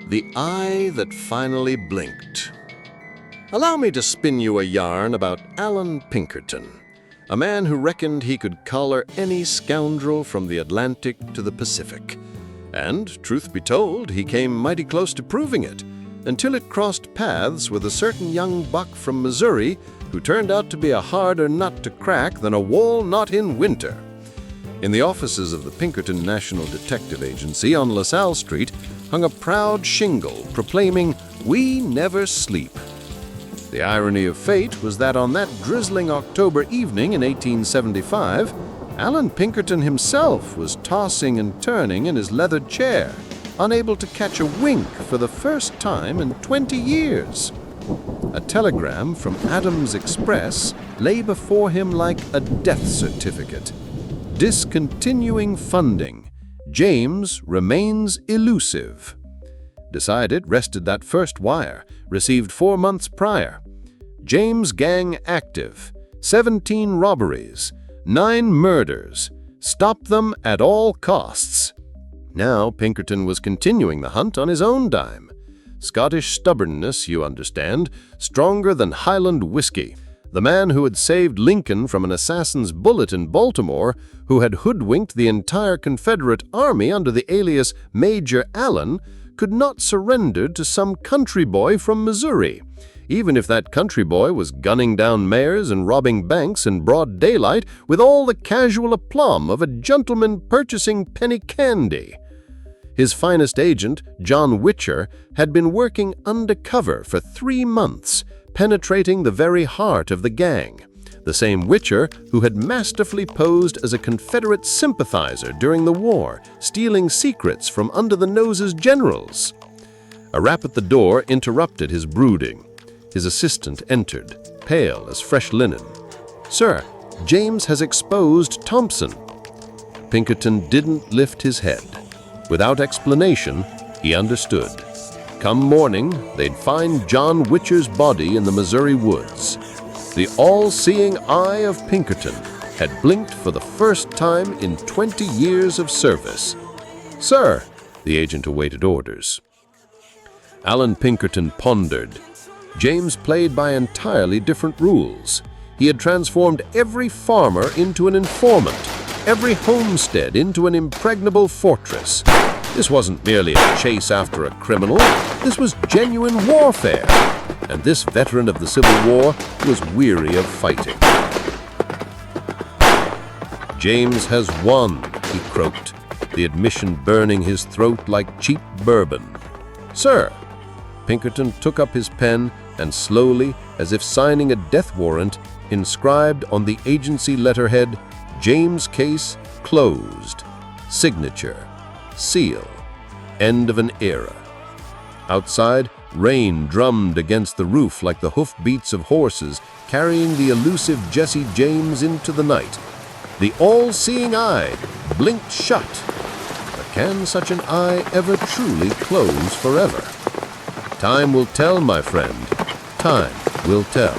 The Eye That Finally Blinked. Allow me to spin you a yarn about Allan Pinkerton, a man who reckoned he could collar any scoundrel from the Atlantic to the Pacific. And, truth be told, he came mighty close to proving it, until it crossed paths with a certain young buck from Missouri who turned out to be a harder nut to crack than a walnut in winter. In the offices of the Pinkerton National Detective Agency on LaSalle Street hung a proud shingle proclaiming, "We never sleep." The irony of fate was that on that drizzling October evening in 1875, Allan Pinkerton himself was tossing and turning in his leathered chair, unable to catch a wink for the first time in 20 years. A telegram from Adams Express lay before him like a death certificate. Discontinuing funding. James remains elusive. Decided rested that first wire, received 4 months prior. James gang active. 17 robberies. 9 murders. Stop them at all costs. Now Pinkerton was continuing the hunt on his own dime. Scottish stubbornness, you understand, stronger than Highland whiskey. The man who had saved Lincoln from an assassin's bullet in Baltimore, who had hoodwinked the entire Confederate army under the alias Major Allen, could not surrender to some country boy from Missouri, even if that country boy was gunning down mayors and robbing banks in broad daylight with all the casual aplomb of a gentleman purchasing penny candy. His finest agent, John Witcher, had been working undercover for 3 months, penetrating the very heart of the gang, the same Witcher who had masterfully posed as a Confederate sympathizer during the war, stealing secrets from under the noses generals. A rap at the door interrupted his brooding. His assistant entered, pale as fresh linen. "Sir, James has exposed Thompson." Pinkerton didn't lift his head. Without explanation, he understood. Come morning, they'd find John Witcher's body in the Missouri woods. The all-seeing eye of Pinkerton had blinked for the first time in 20 years of service. "Sir," the agent awaited orders. Allan Pinkerton pondered. James played by entirely different rules. He had transformed every farmer into an informant, every homestead into an impregnable fortress. This wasn't merely a chase after a criminal, this was genuine warfare, and this veteran of the Civil War was weary of fighting. "James has won," he croaked, the admission burning his throat like cheap bourbon. "Sir." Pinkerton took up his pen and slowly, as if signing a death warrant, inscribed on the agency letterhead, "James case closed. Signature. Seal. End of an era." Outside, rain drummed against the roof like the hoofbeats of horses carrying the elusive Jesse James into the night. The all-seeing eye blinked shut. But can such an eye ever truly close forever? Time will tell, my friend. Time will tell.